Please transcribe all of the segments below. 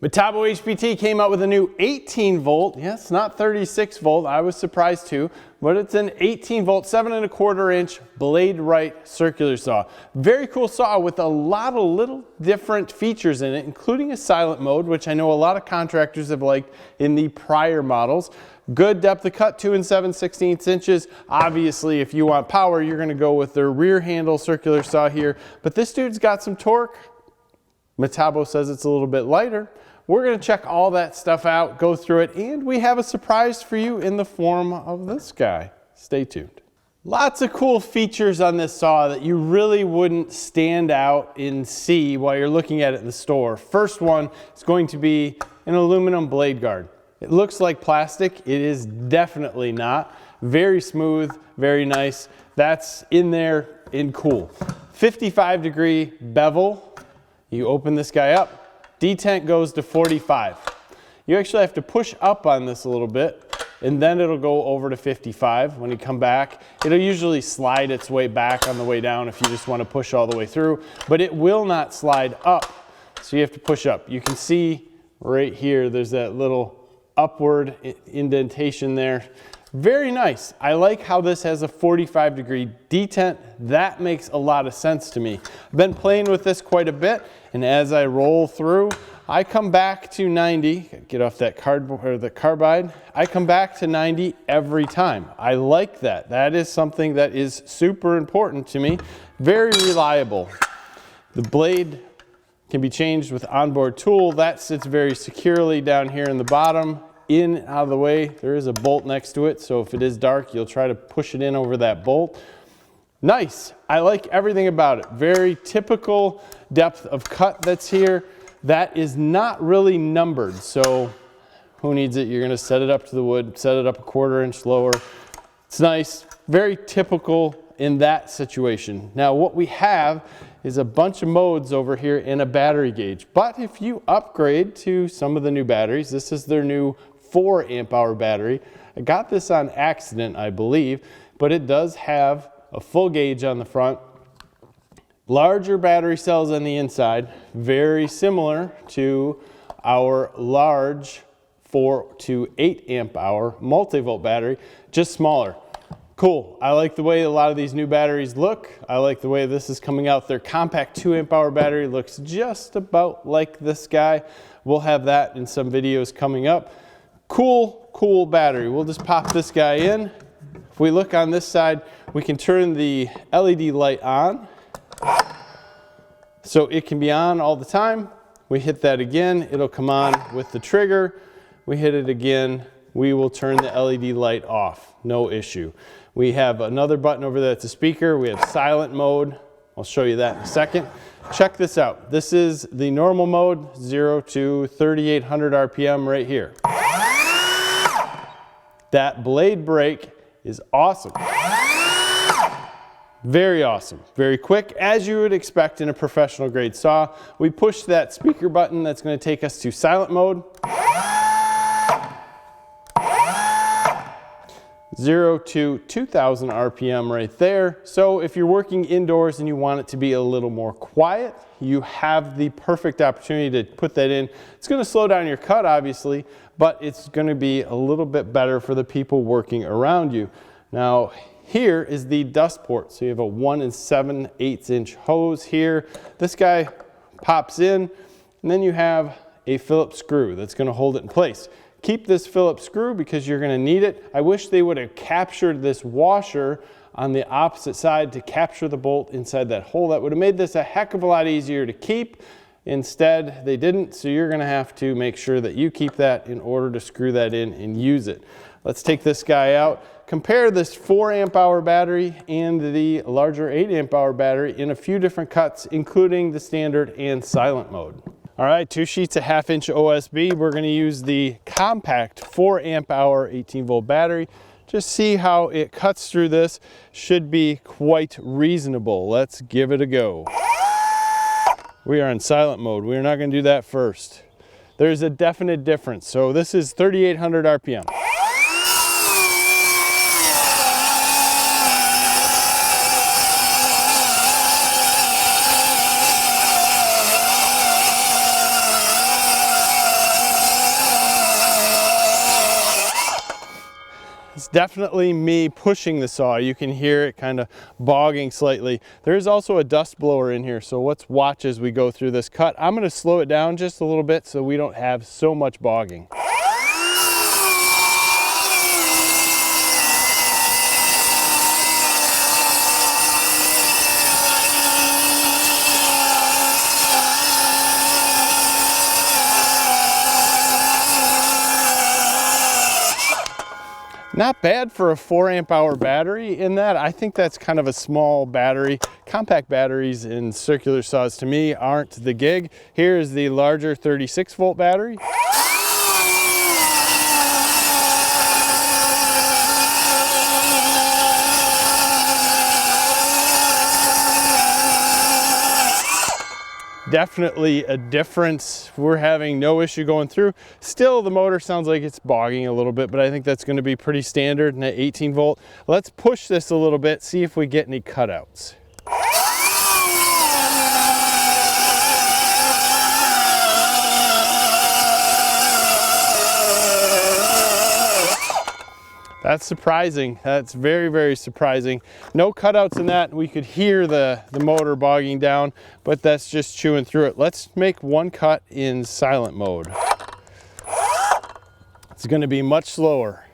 Metabo HPT came out with a new 18 volt. Yes, not 36 volt. I was surprised too, but it's an 18 volt, 7¼ inch blade right circular saw. Very cool saw with a lot of little different features in it, including a silent mode, which I know a lot of contractors have liked in the prior models. Good depth of cut, 2 7/16 inches. Obviously, if you want power, you're gonna go with their rear handle circular saw here, but this dude's got some torque. Metabo says it's a little bit lighter. We're going to check all that stuff out, go through it, and we have a surprise for you in the form of this guy. Stay tuned. Lots of cool features on this saw that you really wouldn't stand out and see while you're looking at it in the store. First one is going to be an aluminum blade guard. It looks like plastic. It is definitely not. Very smooth, very nice. That's in there and cool. 55-degree bevel. You open this guy up. Detent goes to 45. You actually have to push up on this a little bit and then it'll go over to 55. When you come back, it'll usually slide its way back on the way down if you just want to push all the way through, but it will not slide up. So you have to push up. You can see right here, there's that little upward indentation there. Very nice. I like how this has a 45-degree detent. That makes a lot of sense to me. I've been playing with this quite a bit, and as I roll through, I come back to 90. Get off that cardboard or the carbide. I come back to 90 every time. I like that. That is something that is super important to me. Very reliable. The blade can be changed with onboard tool. That sits very securely down here in the bottom. In, out of the way, there is a bolt next to it, so if it is dark, you'll try to push it in over that bolt. Nice. I like everything about it. Very typical depth of cut that's here. That is not really numbered, so who needs it? You're going to set it up to the wood, set it up a 1/4 inch lower. It's nice. Very typical in that situation. Now what we have is a bunch of modes over here in a battery gauge, but if you upgrade to some of the new batteries, this is their new 4 amp hour battery. I got this on accident, I believe, but it does have a full gauge on the front, larger battery cells on the inside, very similar to our large 4 to 8 amp hour multi-volt battery, just smaller. Cool. I like the way a lot of these new batteries look. I like the way this is coming out. Their compact 2 amp hour battery looks just about like this guy. We'll have that in some videos coming up. Cool battery. We'll just pop this guy in. If we look on this side, we can turn the LED light on. So it can be on all the time. We hit that again, it'll come on with the trigger. We hit it again, we will turn the LED light off, no issue. We have another button over there that's a speaker. We have silent mode. I'll show you that in a second. Check this out. This is the normal mode, 0 to 3,800 RPM right here. That blade brake is awesome. Very awesome, very quick, as you would expect in a professional grade saw. We push that speaker button that's going to take us to silent mode. 0 to 2,000 RPM right there. So if you're working indoors and you want it to be a little more quiet, you have the perfect opportunity to put that in. It's going to slow down your cut, obviously, but it's going to be a little bit better for the people working around you. Now, here is the dust port. So you have a 1 7/8 inch hose here. This guy pops in, and then you have a Phillips screw that's going to hold it in place. Keep this Phillips screw because you're going to need it. I wish they would have captured this washer on the opposite side to capture the bolt inside that hole. That would have made this a heck of a lot easier to keep. Instead, they didn't, so you're going to have to make sure that you keep that in order to screw that in and use it. Let's take this guy out. Compare this 4 amp hour battery and the larger 8 amp hour battery in a few different cuts, including the standard and silent mode. All right, 2 sheets of 1/2 inch OSB. We're going to use the compact 4 amp hour 18 volt battery. Just see how it cuts through this. Should be quite reasonable. Let's give it a go. We are in silent mode. We're not going to do that first. There's a definite difference. So this is 3,800 RPM. definitely me pushing the saw. You can hear it kind of bogging slightly. There is also a dust blower in here, so let's watch as we go through this cut. I'm going to slow it down just a little bit so we don't have so much bogging. Not bad for a 4 amp hour battery in that. I think that's kind of a small battery. Compact batteries in circular saws to me aren't the gig. Here's the larger 36 volt battery. Definitely a difference. We're having no issue going through. Still, the motor sounds like it's bogging a little bit, but I think that's going to be pretty standard in an 18 volt. Let's push this a little bit, see if we get any cutouts. That's surprising. That's very, very surprising. No cutouts in that. We could hear the motor bogging down, but that's just chewing through it. Let's make one cut in silent mode. It's going to be much slower.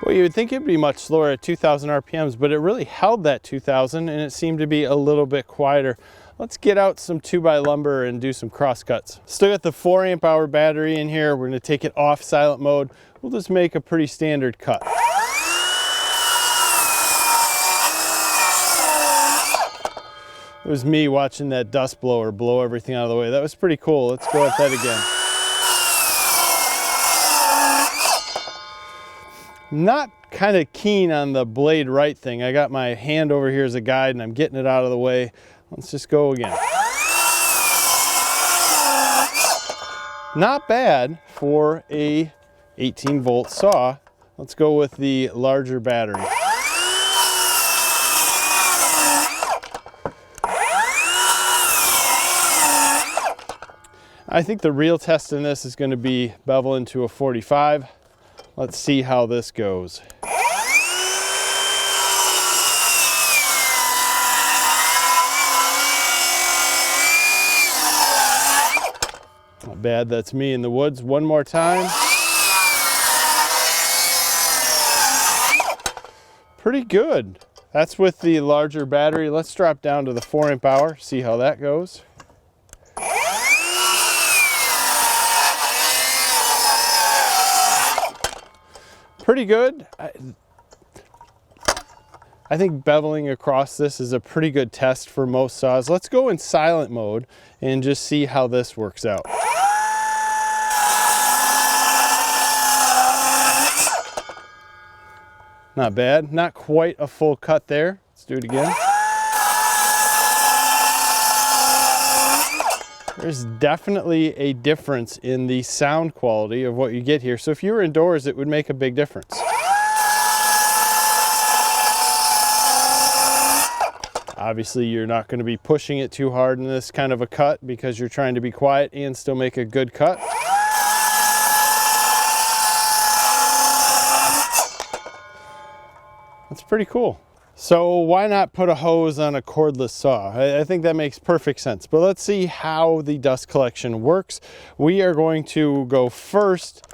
Well, you would think it'd be much slower at 2,000 RPMs, but it really held that 2,000 and it seemed to be a little bit quieter. Let's get out some 2x lumber and do some cross cuts. Still got the 4 amp hour battery in here. We're going to take it off silent mode. We'll just make a pretty standard cut. It was me watching that dust blower blow everything out of the way. That was pretty cool. Let's go at that again. Not kind of keen on the blade right thing. I got my hand over here as a guide and I'm getting it out of the way. Let's just go again. Not bad for a 18 volt saw. Let's go with the larger battery. I think the real test in this is going to be bevel into a 45. Let's see how this goes. Not bad, that's me in the woods. One more time. Pretty good. That's with the larger battery. Let's drop down to the 4 amp hour, see how that goes. Pretty good. I think beveling across this is a pretty good test for most saws. Let's go in silent mode and just see how this works out. Not bad. Not quite a full cut there. Let's do it again. There's definitely a difference in the sound quality of what you get here. So if you were indoors, it would make a big difference. Obviously, you're not going to be pushing it too hard in this kind of a cut because you're trying to be quiet and still make a good cut. That's pretty cool. So why not put a hose on a cordless saw? I think that makes perfect sense. But let's see how the dust collection works. We are going to go first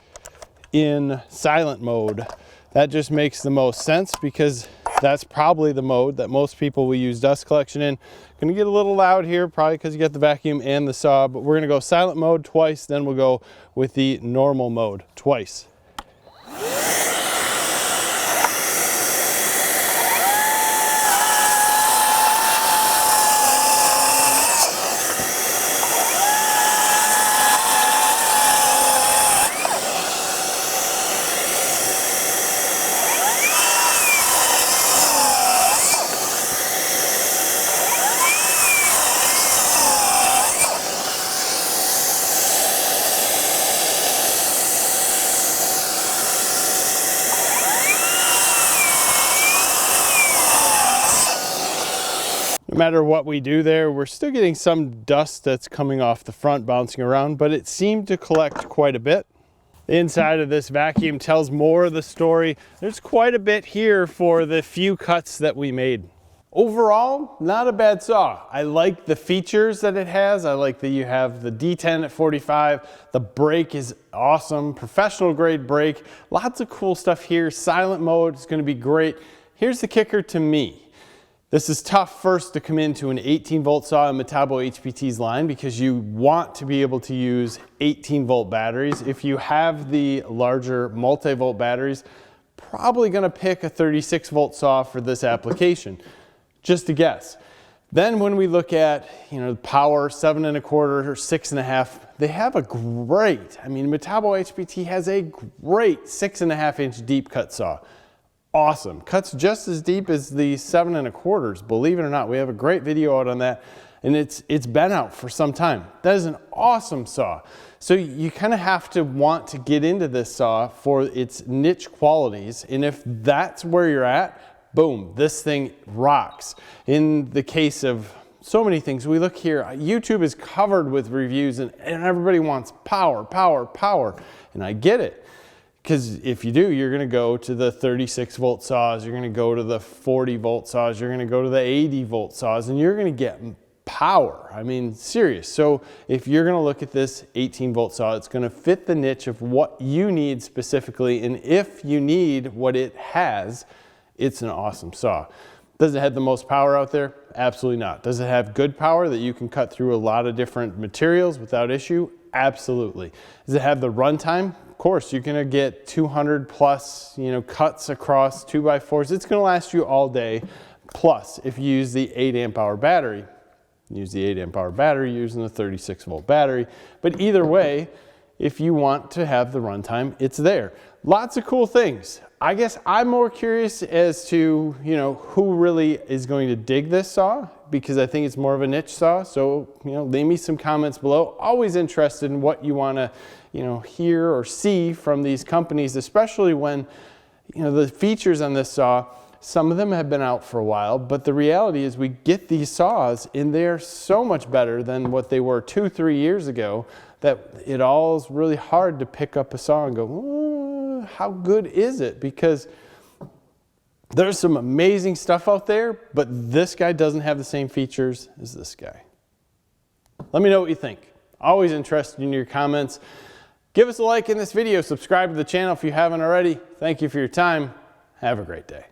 in silent mode. That just makes the most sense because that's probably the mode that most people will use dust collection in. Gonna get a little loud here, probably because you got the vacuum and the saw, but we're gonna go silent mode twice, then we'll go with the normal mode twice. matter what we do there, we're still getting some dust that's coming off the front bouncing around, but it seemed to collect quite a bit. The inside of this vacuum tells more of the story. There's quite a bit here for the few cuts that we made. Overall, not a bad saw. I like the features that it has. I like that you have the D10 at 45. The brake is awesome, professional grade brake. Lots of cool stuff here. Silent mode is going to be great. Here's the kicker to me. This is tough first to come into an 18-volt saw in Metabo HPT's line because you want to be able to use 18-volt batteries. If you have the larger multi-volt batteries, probably going to pick a 36-volt saw for this application. Just a guess. Then when we look at, power 7 1/4 or 6.5, they have a great, Metabo HPT has a great 6.5 inch deep cut saw. Awesome. Cuts just as deep as the 7 1/4s. Believe it or not, we have a great video out on that, and it's been out for some time. That is an awesome saw. So you kind of have to want to get into this saw for its niche qualities, and if that's where you're at, boom, this thing rocks. In the case of so many things, we look here, YouTube is covered with reviews and everybody wants power, power, power. And I get it. Because if you do, you're going to go to the 36-volt saws, you're going to go to the 40-volt saws, you're going to go to the 80-volt saws, and you're going to get power. Serious. So if you're going to look at this 18-volt saw, it's going to fit the niche of what you need specifically. And if you need what it has, it's an awesome saw. Does it have the most power out there? Absolutely not. Does it have good power that you can cut through a lot of different materials without issue? Absolutely. Does it have the runtime? Of course, you're gonna get 200 plus, cuts across 2x4s. It's gonna last you all day. Plus, if you use the 8 amp hour battery, use the 8 amp hour battery using the 36-volt battery. But either way, if you want to have the runtime, it's there. Lots of cool things. I guess I'm more curious as to, who really is going to dig this saw, because I think it's more of a niche saw. So, leave me some comments below. Always interested in what you want to, hear or see from these companies, especially when, the features on this saw, some of them have been out for a while, but the reality is we get these saws and they're so much better than what they were 2-3 years ago that it all is really hard to pick up a saw and go, how good is it? Because there's some amazing stuff out there, but this guy doesn't have the same features as this guy. Let me know what you think. Always interested in your comments. Give us a like in this video. Subscribe to the channel if you haven't already. Thank you for your time. Have a great day.